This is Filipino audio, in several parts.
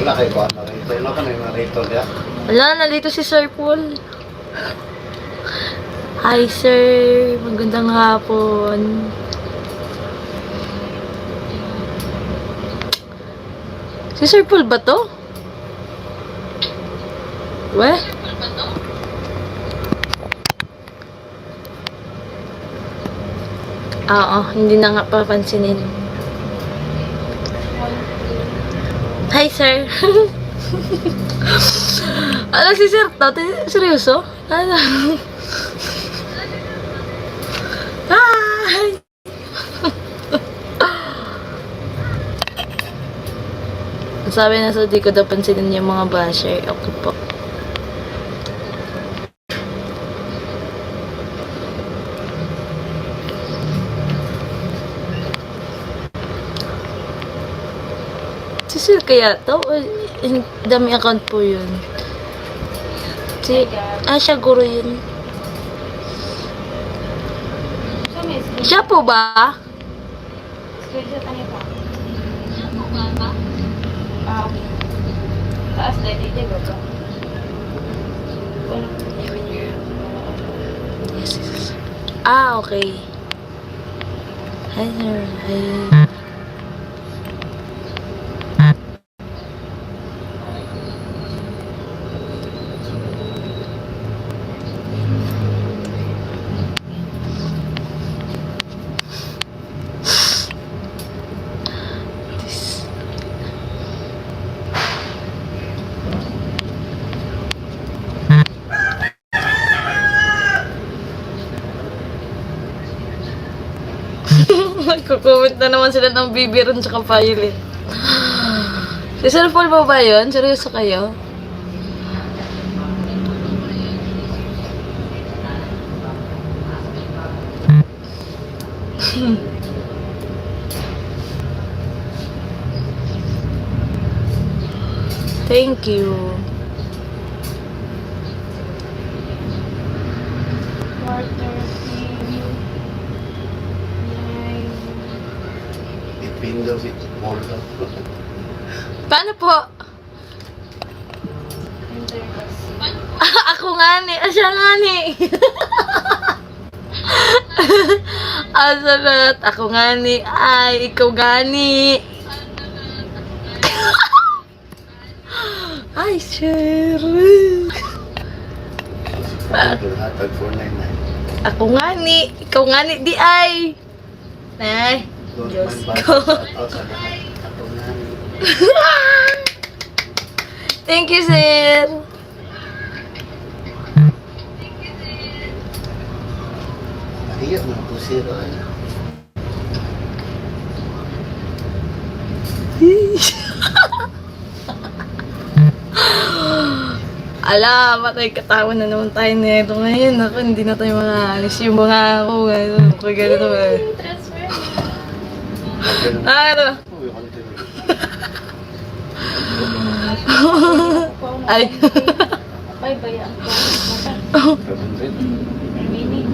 Wala kayo ba? Narito. Wala ka na yung narito niya. Wala, nandito si Sir Paul. Hi, sir. Magandang hapon. Si Sir Paul ba to? We? Oo, hindi na nga papansinin. Hi, sir. Ano si Sir to? Seryoso? Ano? Hi! Sabi na so, di ko daw pansinin yung mga basher. Okay po. Si Sir kaya to? Dami account po yun. Siya guro yun. Siya po ba? Screenshot ano pa? Ah, okay. Taas na dito ba ba? Okay. Hi, sir. Hi. Nagko-comment na naman sila ng bibiron tsaka violet. Si Sir Paul ba yun? Seryoso kayo? Thank you. Ipindaw si Mordo. Paano po? Ako nga ni. Siya nga ni. Asalat. Ako nga ni. Ay, ikaw nga ni. Ay, sir. Hatag 499. Ako nga ni. Ikaw nga ni. Di ay. Nay. Diyos ko. Ako nga. Thank you, sir. Mahiyap na po sira. Ala, matay katawan na naman tayo nito ngayon. Ako, hindi na tayo makaalis. Yung mga ako, ngayon. Kaya ganito eh. Transfer. Ano? Ay. Bye bye ang mata.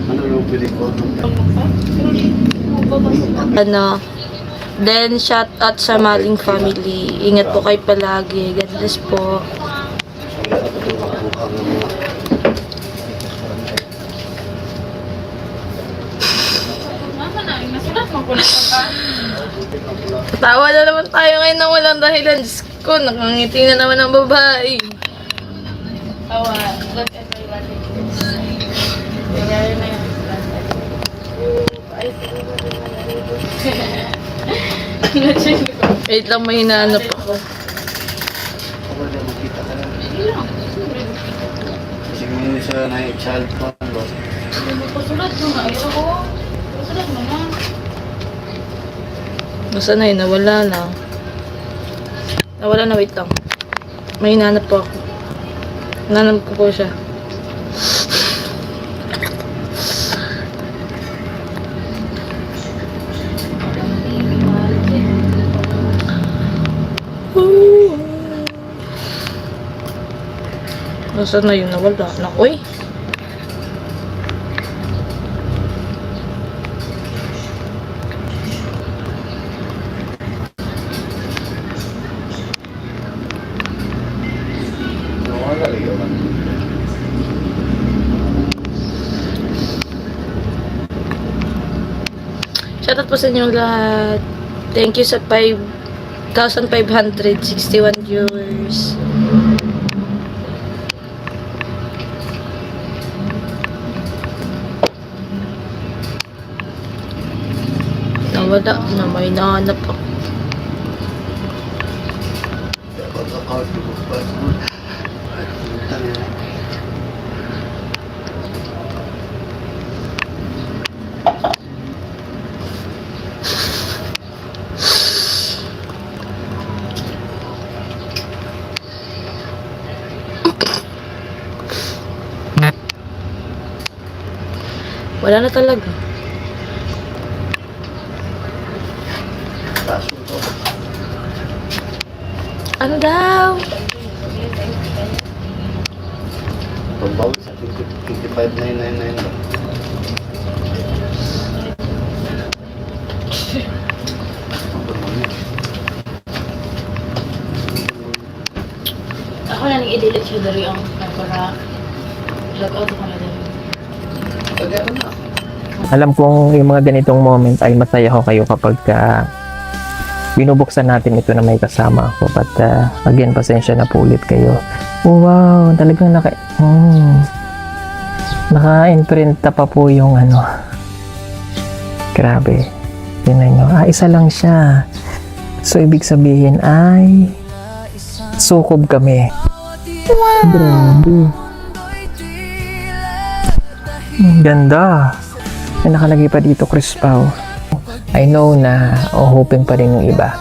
Ano yung pili ko? Ano? Then, shout out sa Maling family. Ingat po kayo palagi. God bless po. Mama na, nasulat mo ko na ka. Tawa na naman tayo ngayon ng walang dahilan. Diyos ko, nakangiti na naman ang babae. Tawa, look at my body. Nangyari na yung last time. Ay, Wait lang, may hinahanap ako. Wala makita ka lang. Kasi kung siya na child phone ba? Pasulat mo na, ayaw ko. Pasulat mo na. Basta na yun, nawala na. Nawala na, wait lang. May hinahanap po ako. Hinahanap ko po siya. Nasaan na yun? Nawala na. Uy! shoutout po sa inyong lahat. Thank you sa 5,561 viewers. Nawala na, may nahanap ako. Pagka-card mo pa. Pumunta na. Wala na talaga. Kaso to. Ano daw? Pambawi sa 55,999 ba? Ako na nang i-delete siya dari ang para log out ako na dari. Kaya na. Alam kong yung mga ganitong moment ay masaya ko kayo kapag binubuksan natin ito na may kasama ako. But again, pasensya na po ulit kayo. Oh, wow, talagang naka-imprinta pa po yung ano. Grabe. Tingnan nyo. Isa lang siya. So, ibig sabihin ay sukob kami. Grabe. Ang ganda. May nakalagay pa dito, Chris Pao. I know na hoping pa rin yung iba.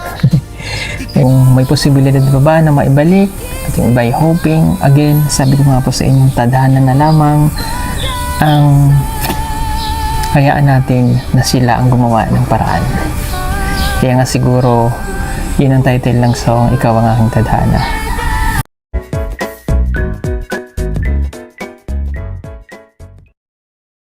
Yung may posibilidad pa ba na maibalik? At yung iba ay hoping. Again, sabi ko nga po sa inyong tadhana na lamang ang hayaan natin na sila ang gumawa ng paraan. Kaya nga siguro, yun ang title ng song, Ikaw ang Aking Tadhana.